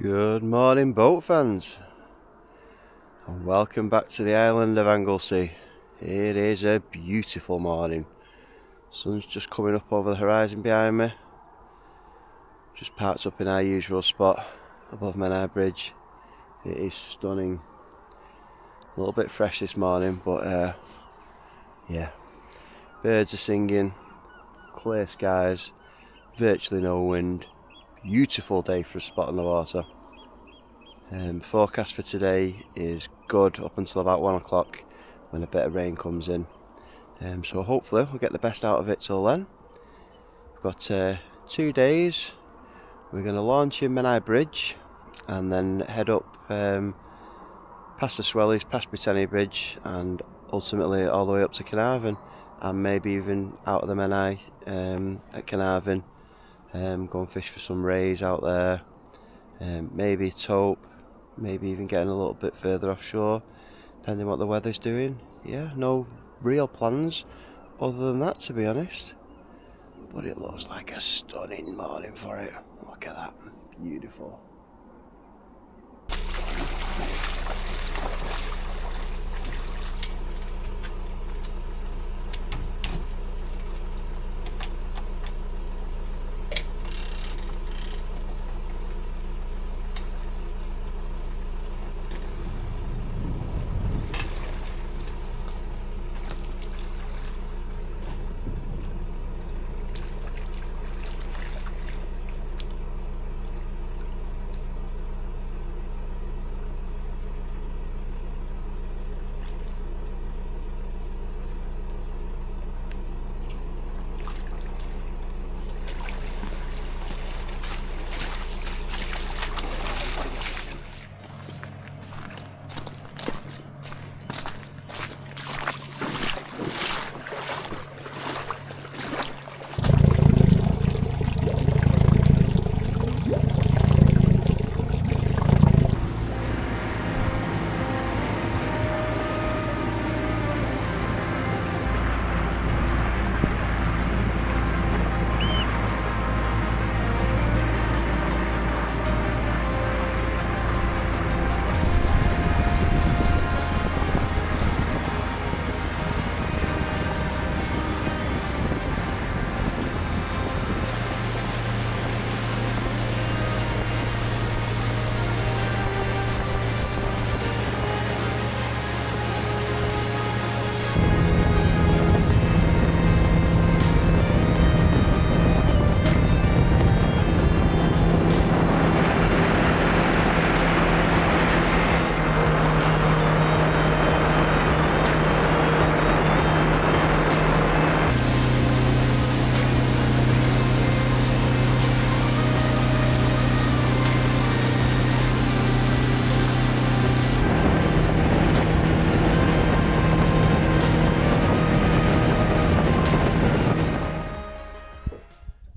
Good morning, boat fans, and welcome back to the island of Anglesey. It is a beautiful morning. Sun's just coming up over the horizon behind me. Just parked up in our usual spot above Menai Bridge. It is stunning. A little bit fresh this morning, but yeah, birds are singing, clear skies, virtually no wind. Beautiful day for a spot on the water. Forecast for today is good up until about 1 o'clock when a bit of rain comes in. So hopefully we'll get the best out of it till then. We've got 2 days. We're going to launch in Menai Bridge and then head up past the Swellies, past Menai Bridge, and ultimately all the way up to Caernarfon, and maybe even out of the Menai at Caernarfon. Go and fish for some rays out there, maybe taupe, maybe even getting a little bit further offshore, depending what the weather's doing. Yeah, no real plans other than that, to be honest. But it looks like a stunning morning for it. Look at that, beautiful.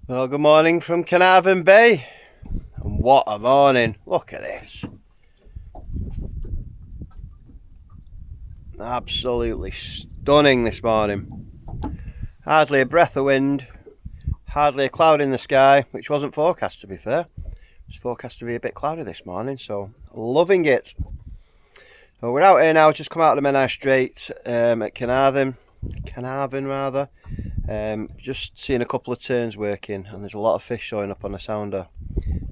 Well, good morning from Caernarfon Bay, and what a morning. Look at this. Absolutely stunning this morning. Hardly a breath of wind, hardly a cloud in the sky, which wasn't forecast, to be fair. It was forecast to be a bit cloudy this morning, so loving it. Well, we're out here now, just come out of the Menai Strait at Caernarfon rather. Just seeing a couple of turns working, and there's a lot of fish showing up on the sounder.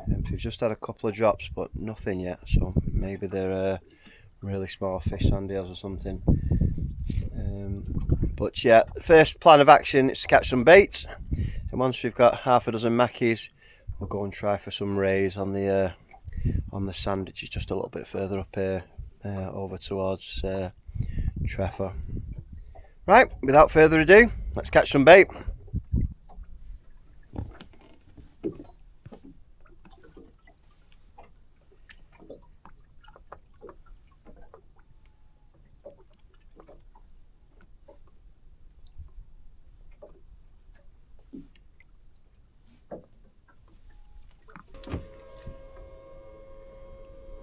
So we've just had a couple of drops, but nothing yet, so maybe they're really small fish, sandials or something. But yeah, first plan of action is to catch some bait, and once we've got half a dozen mackies, we'll go and try for some rays on the sand, which is just a little bit further up here, over towards Treffer. Right, without further ado, let's catch some bait.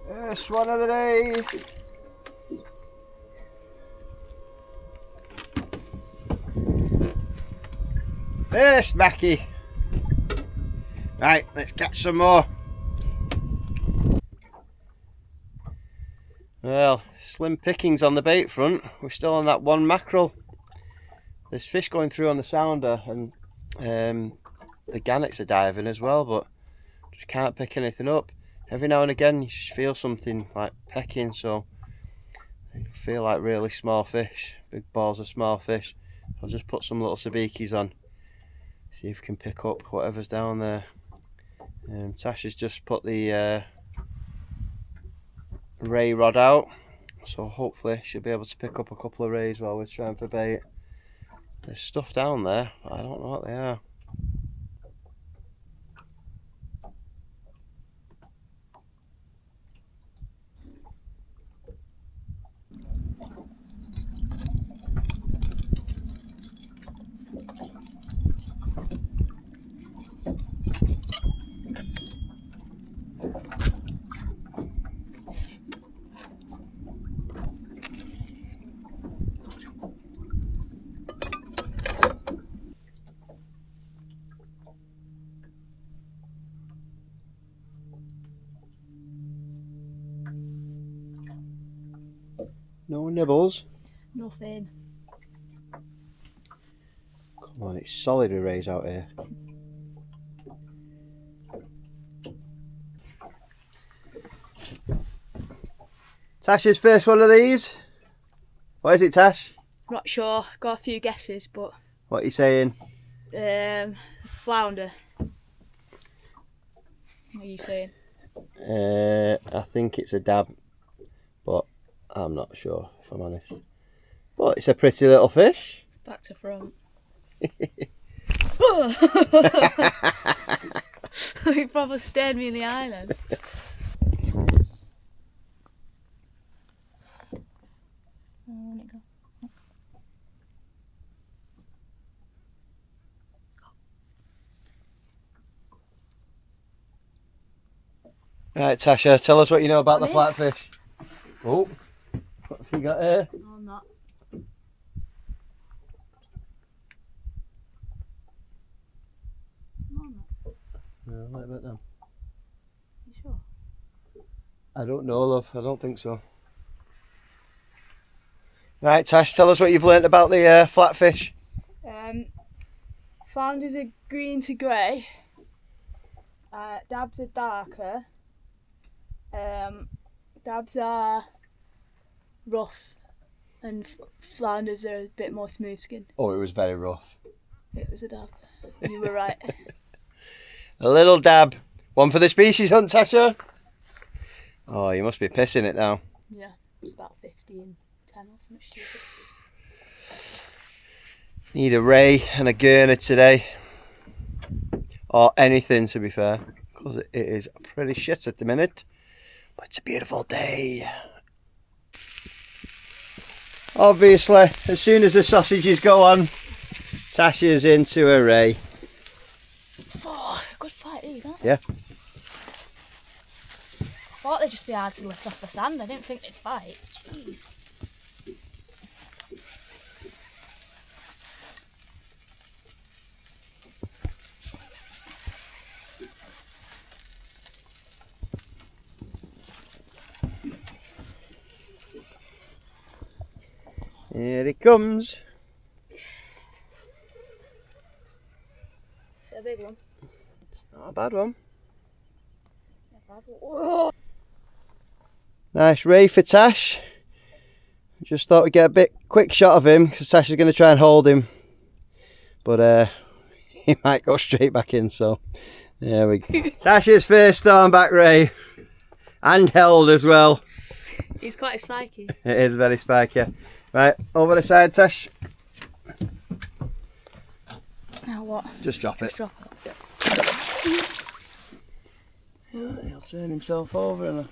First one of the day. First Mackie. Right, let's catch some more. well, slim pickings on the bait front. We're still on that one mackerel. There's fish going through on the sounder, and the gannets are diving as well, but just can't pick anything up. Every now and again you just feel something like pecking, so I feel like really small fish, big balls of small fish. I'll just put some little sabikis on, see if we can pick up whatever's down there. Tasha's just put the ray rod out, so hopefully she'll be able to pick up a couple of rays while we're trying for bait. There's stuff down there, but I don't know what they are. No nibbles? Nothing. Come on, it's solid rays out here. Tasha's first one of these. What is it, Tash? Not sure. Got a few guesses, but What are you saying? flounder. What are you saying? I think it's a dab, but I'm not sure if I'm honest. But it's a pretty little fish. Back to front. He probably stared me in the eye then. Where'd it go? Right, Tasha, tell us what you know about the flatfish. Oh, what have you got here? No, I'm not. No, let it down. You sure? I don't know, love. I don't think so. Right, Tash, tell us what you've learnt about the flatfish. Flounders are green to grey. Dabs are darker. Dabs are rough, and flounders are a bit more smooth skinned. Oh, it was very rough. It was a dab. You were right. A little dab. One for the species hunt, Tasha. Oh, you must be pissing it now. Yeah, it's about 15, 10 or something stupid. Need a ray and a gurner today. Or anything, to be fair. Because it is pretty shit at the minute. But it's a beautiful day. Obviously, as soon as the sausages go on, Tasha's into a ray. Oh, good fight, these, aren't Yeah. I thought they'd just be hard to lift off the sand. I didn't think they'd fight. Jeez. Here it comes. It's a big one. It's not a bad one. Oh. Nice ray for Tash. Just thought we'd get a quick shot of him because Tash is going to try and hold him. But he might go straight back in, so there we go. Tasha's first stormback ray. And held as well. He's quite spiky. It is very spiky. Right, over the side, Tash. Now what? Just drop it. Just drop it. He'll turn himself over and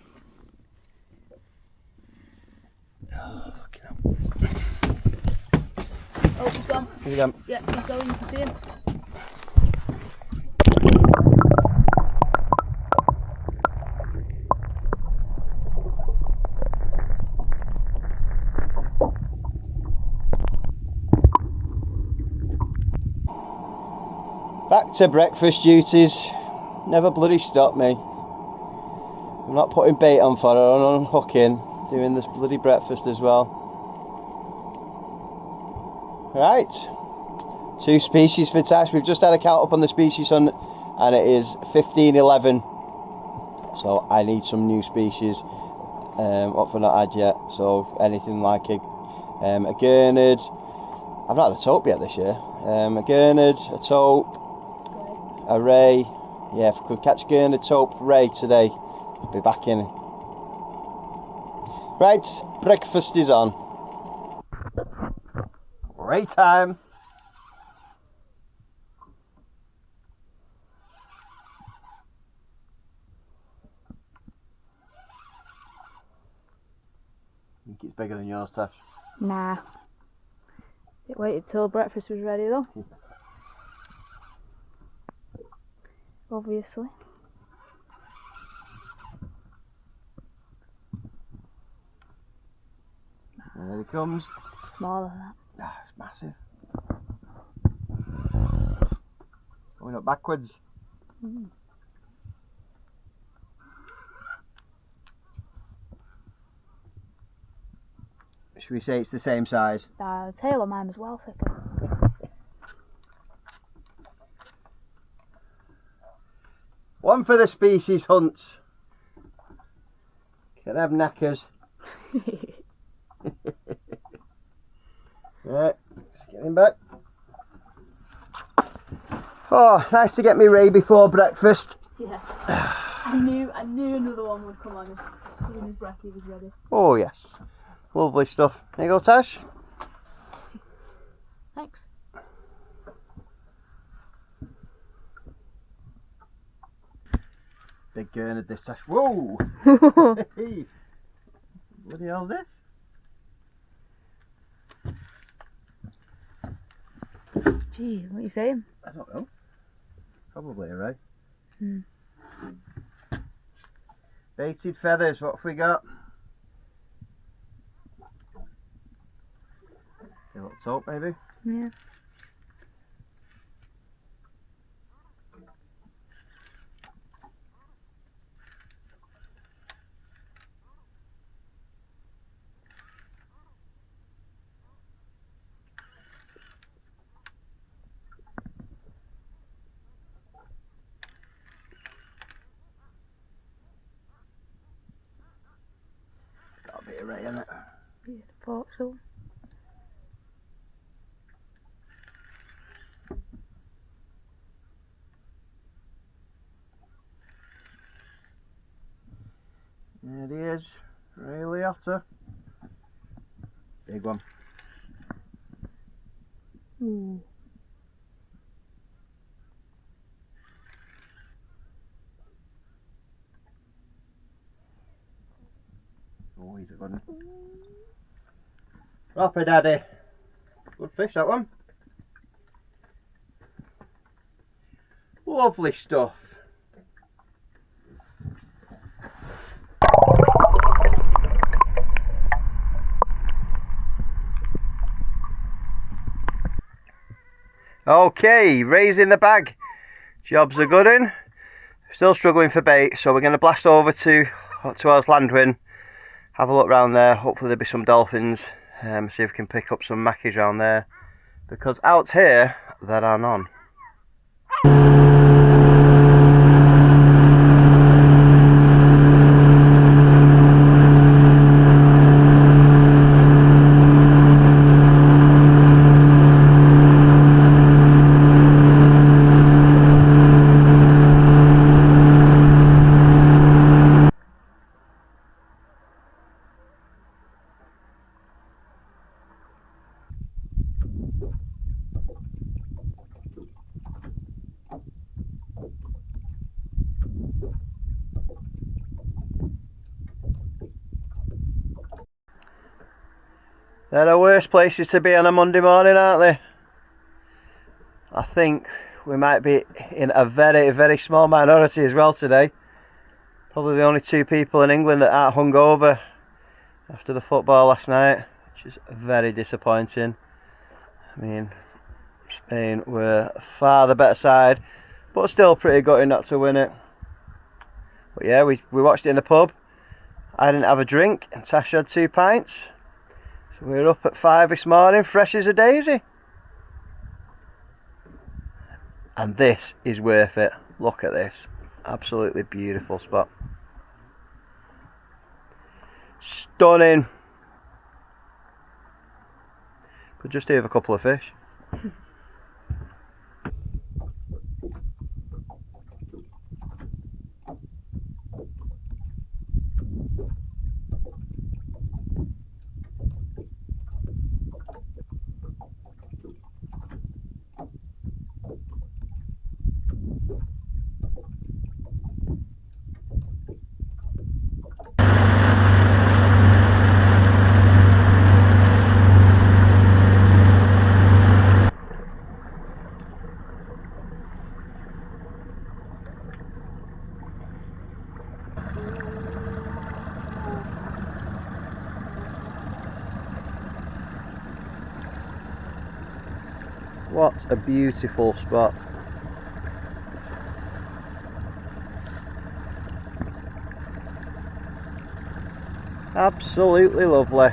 oh, fucking hell. Oh, he's gone. Here we go. Yeah, he's going. You can see him. Back to breakfast duties. Never bloody stop me. I'm not putting bait on for her or unhooking. doing this bloody breakfast as well. Right, 2 species for Tash. We've just had a count up on the species hunt and it is 15:11. So I need some new species. What have I not had yet? So anything like a gurnard. I've not had a taupe yet this year. A gurnard, a taupe, a ray. Yeah, if we could catch gurnard, taupe, ray today, I'll be back in. Right, breakfast is on. Ray time. I think it's bigger than yours, Tash. Nah. It waited till breakfast was ready though. Obviously. There he comes. Smaller than that. Ah, it's massive. Going up backwards. Mm. Should we say it's the same size? The tail of mine was well thicker. One for the species hunt. Can have knackers. Right, let's get him back. Oh, nice to get me Ray before breakfast. Yeah. I knew another one would come on as soon as brekkie was ready. Oh yes. Lovely stuff. There you go, Tash. Thanks. Big gurnard this, Tash. Whoa! Hey. Bloody hell's this? Gee, what are you saying? I don't know. Probably a ray. Hmm. Baited feathers, what have we got? A little taupe maybe? Yeah. Got a bit of ray in it. Yeah, I thought so. There he is. Really otter. Big one. Ooh. Oh, he's a good one. Rapper daddy. Good fish, that one. Lovely stuff. Okay, Ray's in the bag. Job's a good one. Still struggling for bait, so we're going to blast over towards Landwin. Have a look round there. Hopefully there'll be some dolphins. See if we can pick up some mackies around there. Because out here, there are none. They're the worst places to be on a Monday morning, aren't they? I think we might be in a very, very small minority as well today. Probably the only 2 people in England that aren't hungover after the football last night, which is very disappointing. I mean, Spain were far the better side, but still pretty gutting not to win it. But yeah, we watched it in the pub. I didn't have a drink and Tasha had 2 pints. So we're up at 5 this morning, fresh as a daisy. And this is worth it. Look at this. Absolutely beautiful spot. Stunning. Could just do with a couple of fish. What a beautiful spot. Absolutely lovely.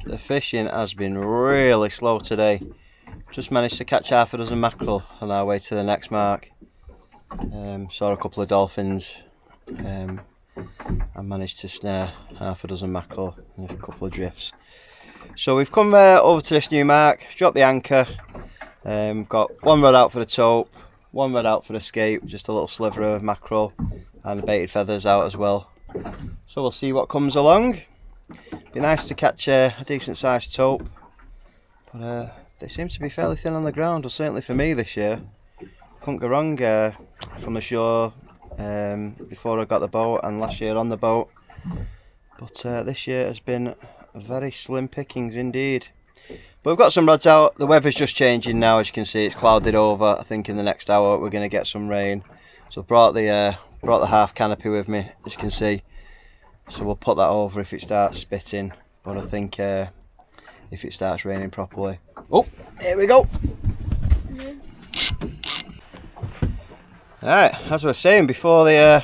The fishing has been really slow today. Just managed to catch half a dozen mackerel on our way to the next mark. Saw a couple of dolphins. I managed to snare half a dozen mackerel and a couple of drifts. So we've come over to this new mark, dropped the anchor. Got 1 rod out for the taupe, 1 rod out for the scape, just a little sliver of mackerel, and the baited feathers out as well. So we'll see what comes along. Be nice to catch a decent sized taupe, but they seem to be fairly thin on the ground, or certainly for me this year. Couldn't go wrong from the shore before I got the boat and last year on the boat, but this year has been very slim pickings indeed. But we've got some rods out. The weather's just changing now, as you can see. It's clouded over. I think in the next hour we're going to get some rain. So I've brought the half canopy with me, as you can see. So we'll put that over if it starts spitting. But I think if it starts raining properly. Oh, here we go. Alright, as I was saying before, the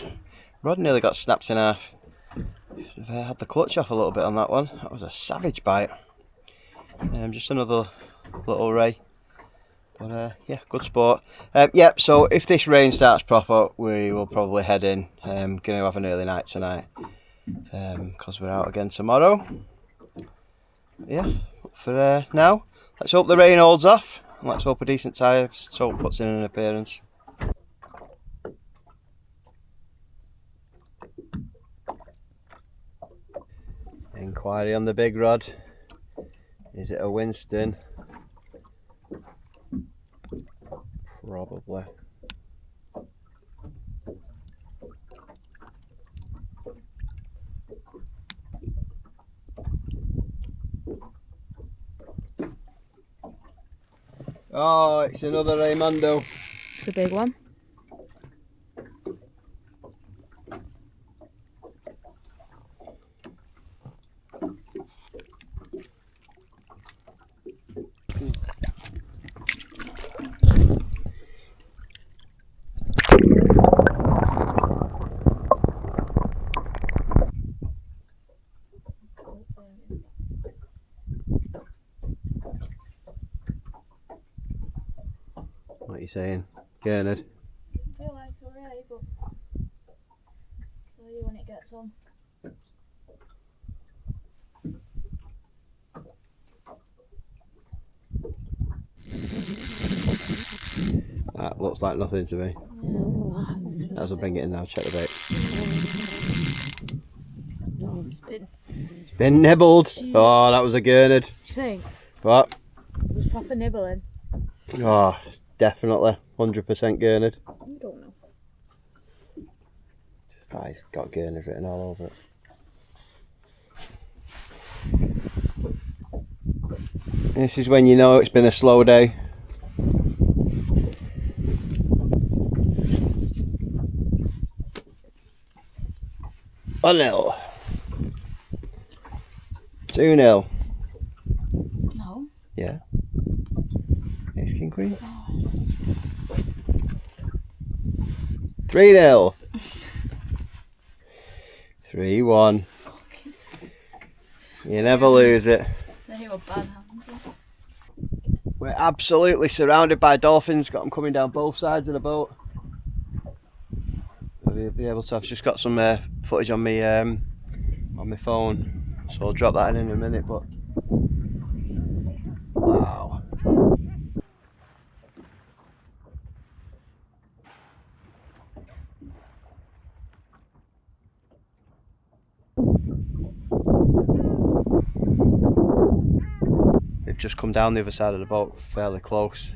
rod nearly got snapped in half. Should have had the clutch off a little bit on that one. That was a savage bite. Just another little ray. But yeah, good sport. Yep, so if this rain starts proper, we will probably head in. Going to have an early night tonight. Because we're out again tomorrow. Yeah, for now, let's hope the rain holds off, and let's hope a decent taupe puts in an appearance. Inquiry on the big rod. Is it a Winston? Probably. Oh, it's another Raymondo. It's a big one. you saying? Gurnard? I feel like alright, but I'll tell you when it gets on. That looks like nothing to me. Yeah. As I bring it in now, check the bait. It's Been nibbled. Oh, that was a Gurnard. Do you think? What? It was proper nibbling. Oh, definitely. 100% Gurnard. I don't know. Oh, he's got Gurnard written all over it. This is when you know it's been a slow day. One 0. 2-0. No. Yeah. Ace King Queen. 3-0. 3-1. You never lose it. They were bad hands. We're absolutely surrounded by dolphins. Got them coming down both sides of the boat. I'll be able to. I've just got some footage on my phone, so I'll drop that in a minute. But wow. They've just come down the other side of the boat, fairly close.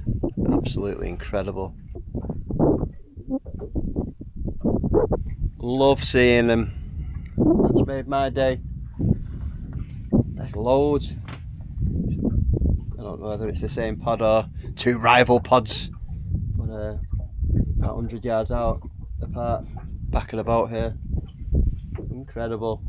Absolutely incredible. Love seeing them. That's made my day. There's loads. I don't know whether it's the same pod or two rival pods, but about 100 yards out apart, back of the boat here. Incredible.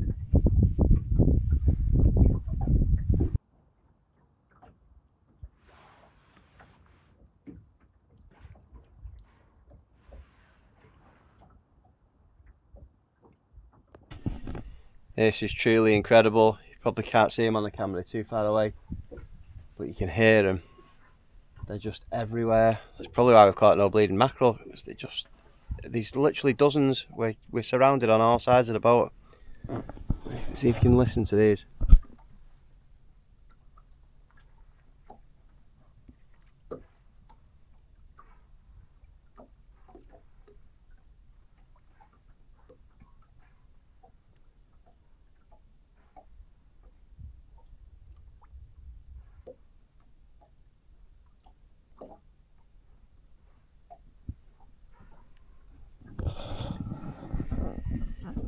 This is truly incredible. You probably can't see them on the camera, they're too far away, but you can hear them. They're just everywhere. That's probably why we've caught no bleeding mackerel, because there's literally dozens. We're surrounded on all sides of the boat. Let's see if you can listen to these.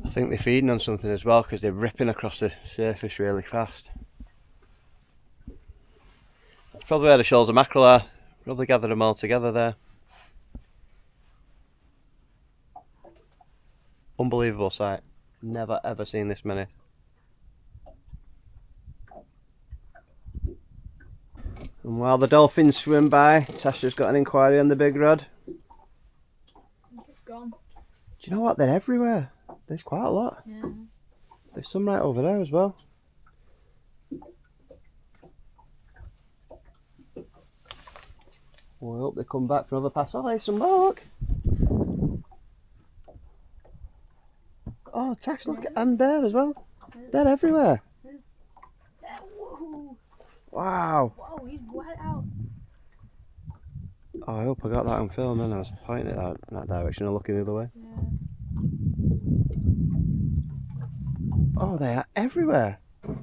I think they're feeding on something as well, because they're ripping across the surface really fast. That's probably where the shoals of mackerel are. Probably gathered them all together there. Unbelievable sight. Never ever seen this many. And while the dolphins swim by, Tasha's got an inquiry on the big rod. I think it's gone. Do you know what? They're everywhere. There's quite a lot. Yeah. There's some right over there as well. Well, I hope they come back for another pass. Oh, there's some more, look. Oh, Tash, look, and there as well. They're everywhere. Whoa. Wow. Whoa, he's right out. Oh, I hope I got that on film then. I was pointing it in that direction and looking the other way. Yeah. Oh, they are everywhere. Wow.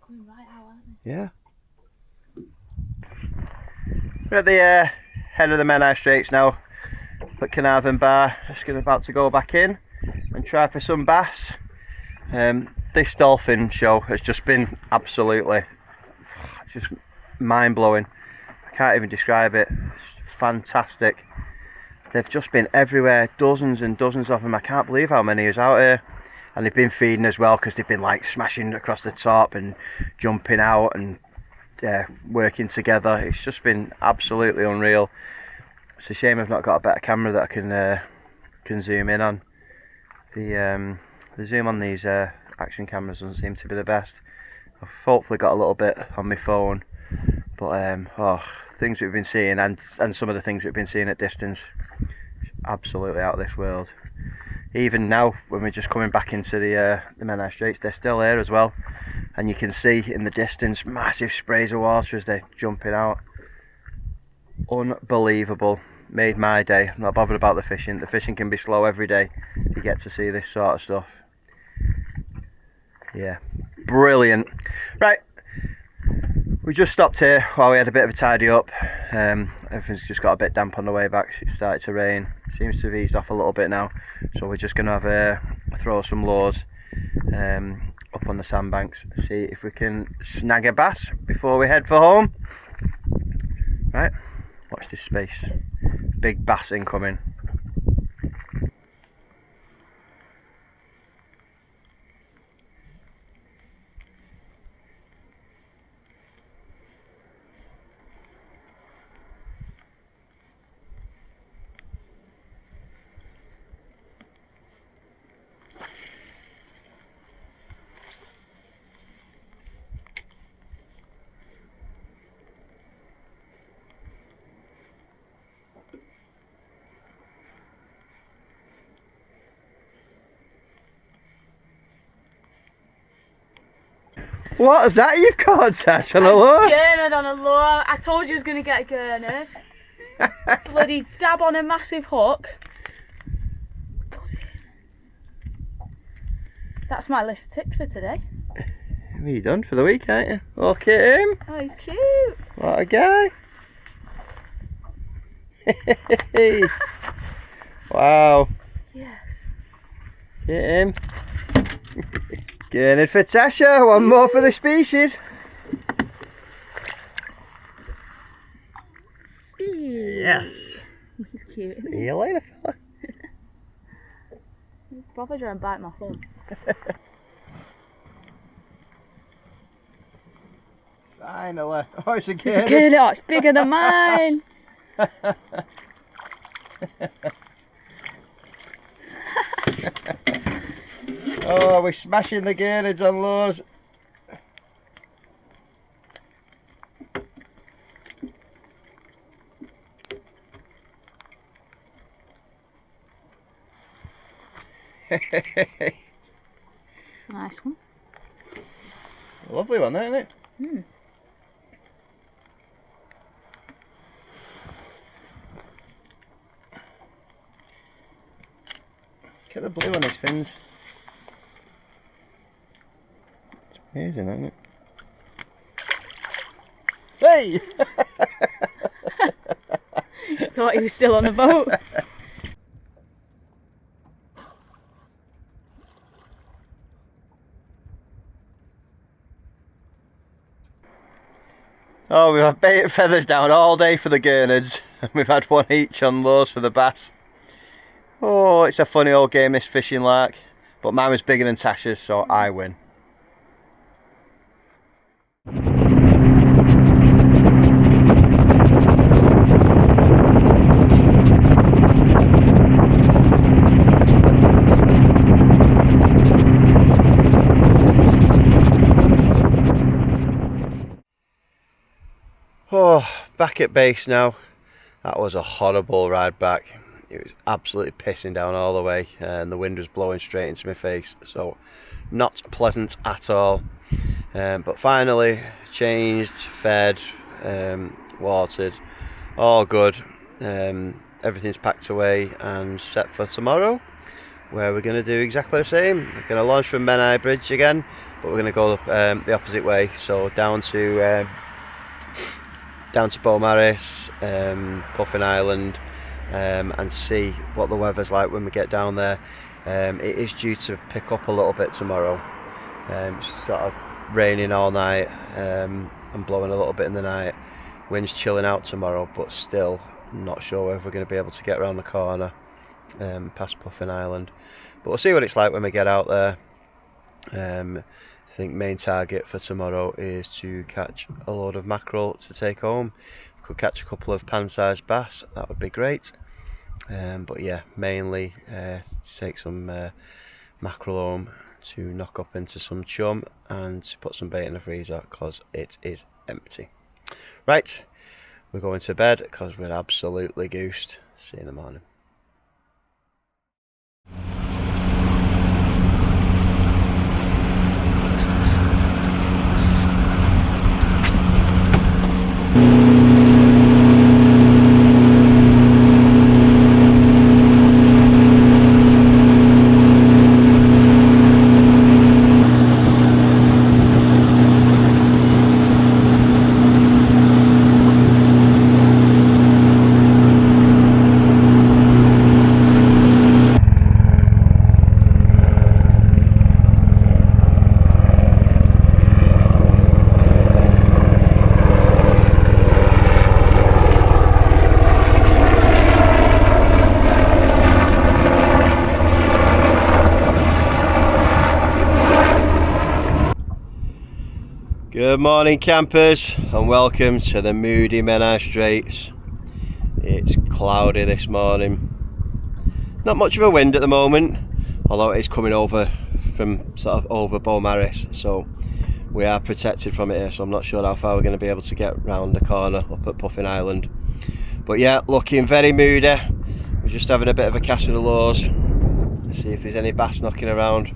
Coming right out, aren't they? Yeah. We're at the head of the Menai Straits now, at Caernarfon bar. Just about to go back in and try for some bass. This dolphin show has just been absolutely just mind-blowing. I can't even describe it. It's fantastic. They've just been everywhere, dozens and dozens of them. I can't believe how many is out here. And they've been feeding as well, because they've been like smashing across the top and jumping out and working together. It's just been absolutely unreal. It's a shame I've not got a better camera that I can zoom in on. The zoom on these action cameras doesn't seem to be the best. I've hopefully got a little bit on my phone, But oh, things that we've been seeing, and some of the things that we've been seeing at distance, absolutely out of this world. Even now, when we're just coming back into the Menai Straits, they're still here as well, and you can see in the distance massive sprays of water as they're jumping out. Unbelievable. Made my day. I'm not bothered about the fishing. The fishing can be slow every day if you get to see this sort of stuff. Yeah, brilliant. Right, we just stopped here while we had a bit of a tidy up. Everything's just got a bit damp on the way back. It started to rain. Seems to have eased off a little bit now, so we're just going to have throw some lures up on the sandbanks, see if we can snag a bass before we head for home. Right, watch this space. Big bass incoming. What is that you've caught, Tash, on a lure? Gurnard on a lure. I told you I was going to get a gurnard. Bloody dab on a massive hook. That's my list of tips for today. What are you done for the week, aren't you? Look at him. Oh, he's cute. What a guy. Wow. Yes. Get him. Gurnard for Tasha, one more for the species. Yes. He's cute. See you later, fella. He's probably trying to bite my thumb. Finally. Oh, it's a gurnard. It's a gurnard. Oh, it's bigger than mine. Oh, we're smashing the gurnards on lures. Nice one. Lovely one, isn't it? Mm. Look at the blue on his fins. It's amazing, isn't it? Hey! Thought he was still on the boat. Oh, we've had bait feathers down all day for the gurnards, and we've had one each on lures for the bass. Oh, it's a funny old game, this fishing lark, but mine was bigger than Tasha's, so I win. Oh, back at base now. That was a horrible ride back. It was absolutely pissing down all the way and the wind was blowing straight into my face, so not pleasant at all. But finally changed, fed, watered, all good. Everything's packed away and set for tomorrow, where we're going to do exactly the same. We're going to launch from Menai Bridge again, but we're going to go the opposite way, so down to Beaumaris, Puffin Island, and see what the weather's like when we get down there. It is due to pick up a little bit tomorrow. It's sort of raining all night and blowing a little bit in the night. Wind's chilling out tomorrow, but still not sure if we're going to be able to get around the corner past Puffin Island. But we'll see what it's like when we get out there. I think main target for tomorrow is to catch a load of mackerel to take home. If we could catch a couple of pan-sized bass, that would be great. But yeah, mainly to take some mackerel home to knock up into some chum and to put some bait in the freezer because it is empty. Right, we're going to bed because we're absolutely goosed. See you in the morning. Good morning campers and welcome to the moody Menai Straits. It's cloudy this morning. Not much of a wind at the moment, although it is coming over from sort of over Beaumaris, so we are protected from it here, so I'm not sure how far we're going to be able to get round the corner up at Puffin Island. But yeah, looking very moody. We're just having a bit of a cast with the lures. Let's see if there's any bass knocking around.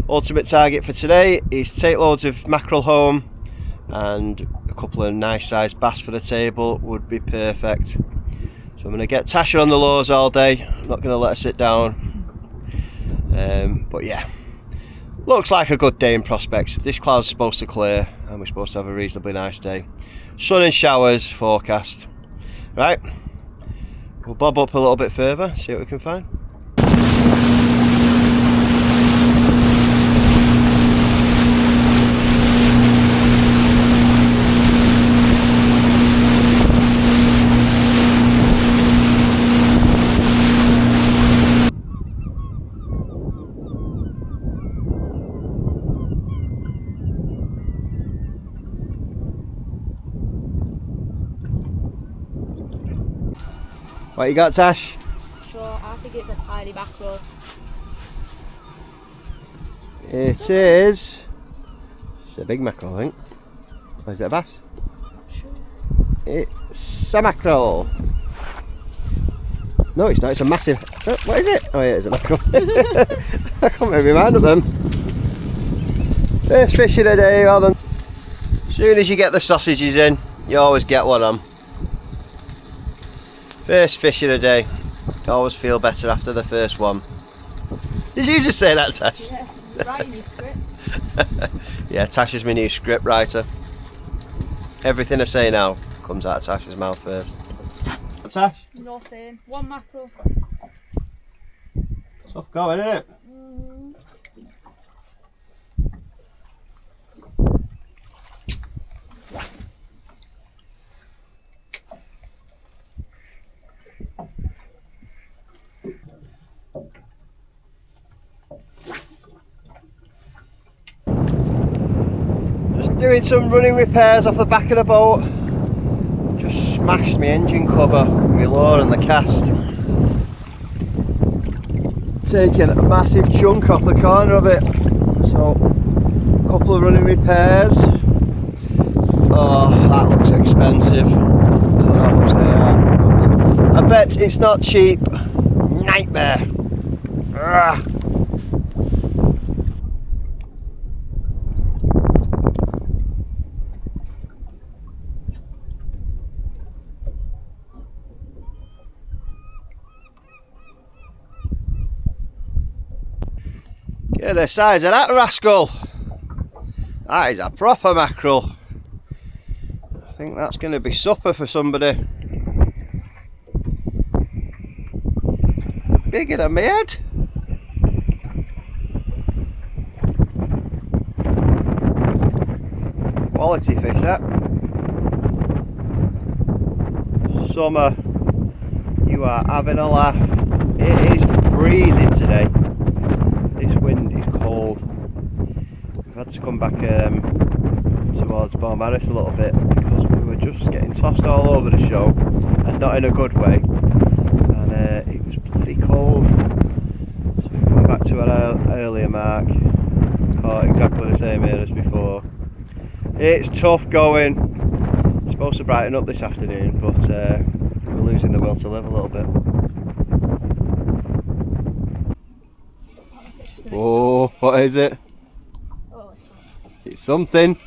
Ultimate target for today is to take loads of mackerel home, and a couple of nice sized bass for the table would be perfect. So I'm going to get Tasha on the lures all day. I'm not going to let her sit down. But yeah, looks like a good day in prospects. This cloud's supposed to clear and we're supposed to have a reasonably nice day. Sun and showers forecast. Right, we'll bob up a little bit further, see what we can find. What you got, Tash? Sure, I think it's a tiny back road. It is. It's a big mackerel, I think. Or is it a bass? Sure. It's a mackerel. No, it's not. It's a massive. Oh, what is it? Oh, yeah, it's a mackerel. I can't make my mind up then. First fish of the day, well done. As soon as you get the sausages in, you always get one on. First fish of the day. You always feel better after the first one. Did you just say that, Tash? Yeah, writing your script. Yeah, Tash is my new script writer. Everything I say now comes out of Tash's mouth first. Tash? Nothing. One mackerel. Tough going, isn't it? Just doing some running repairs off the back of the boat. Just smashed my engine cover, my lure and the cast. Taking a massive chunk off the corner of it. So, a couple of running repairs. Oh, that looks expensive. Don't know how much they are. I bet it's not cheap. Nightmare. Ugh. Get the size of that rascal. That is a proper mackerel. I think that's going to be supper for somebody. Bigger than my head. Quality fish, that. Summer. You are having a laugh. It is freezing today. This wind is cold. We've had to come back towards Beaumaris a little bit because we were just getting tossed all over the show, and not in a good way, and it was bloody cold. So we've come back to our earlier mark, caught exactly the same here as before. It's tough going. It's supposed to brighten up this afternoon, but we're losing the will to live a little bit. Oh, what is it? Oh, it's something.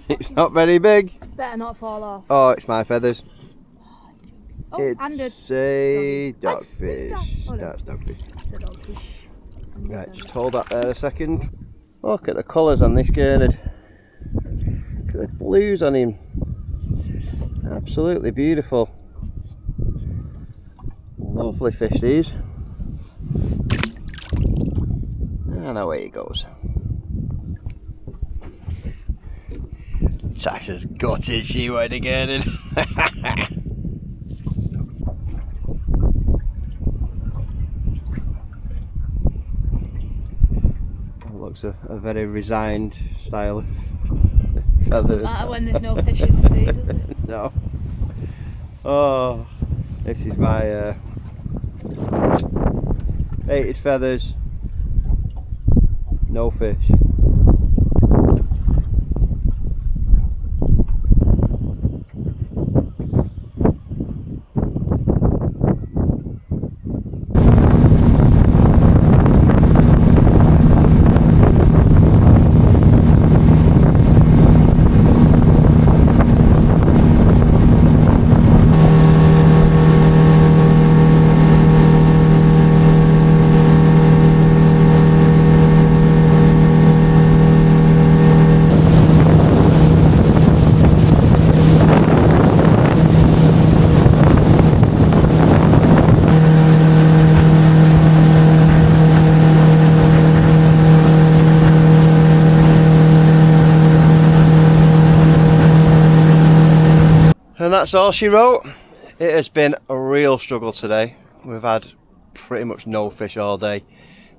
It's not very big. Better not fall off. Oh, it's my feathers. Oh, It's a dogfish. Oh, no. That's dogfish. It's a dogfish. Right, just hold that there a second. Look at the colours on this gurnard. Look at the blues on him. Absolutely beautiful. Lovely fish these. And away he goes. Tasha's gutted she went again. Looks a very resigned style. Doesn't matter when there's no fish in the sea, does it? No. Oh, this is my baited feathers. No fish. And that's all she wrote. It has been a real struggle today. We've had pretty much no fish all day.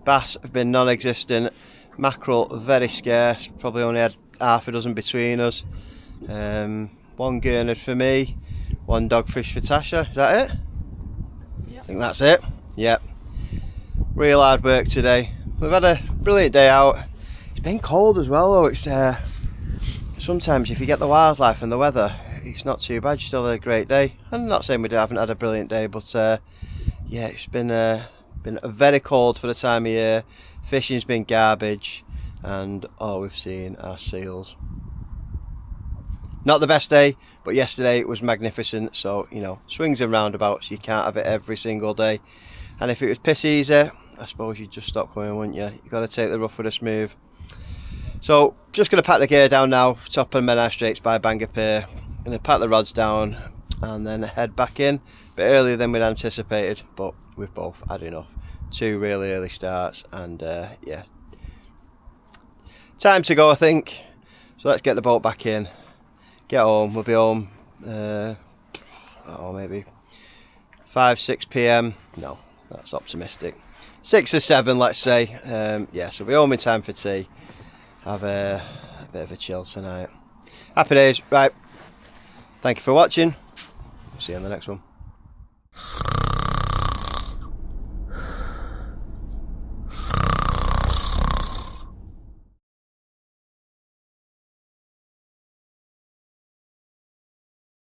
Bass have been non-existent. Mackerel very scarce. Probably only had half a dozen between us. One gurnard for me. One dogfish for Tasha. Is that it? Yep. I think that's it. Yep. Real hard work today. We've had a brilliant day out. It's been cold as well though. It's sometimes if you get the wildlife and the weather, it's not too bad. You still had a great day. I'm not saying we haven't had a brilliant day, but yeah, it's been very cold for the time of year. Fishing's been garbage, and all we've seen are seals. Not the best day, but yesterday it was magnificent. So you know, swings and roundabouts. You can't have it every single day. And if it was piss easy, I suppose you'd just stop coming, wouldn't you? You've got to take the rough with the smooth. So just going to pack the gear down now. Top of Menai Straits by Bangor Pier. Going to pack the rods down and then head back in a bit earlier than we'd anticipated, but we've both had enough. 2 really early starts, and yeah, time to go I think. So let's get the boat back in, get home. We'll be home maybe 5-6 p.m. No, that's optimistic. 6 or 7 let's say. Yeah, so we'll be home in time for tea, have a bit of a chill tonight. Happy days. Right, thank you for watching. See you on the next one.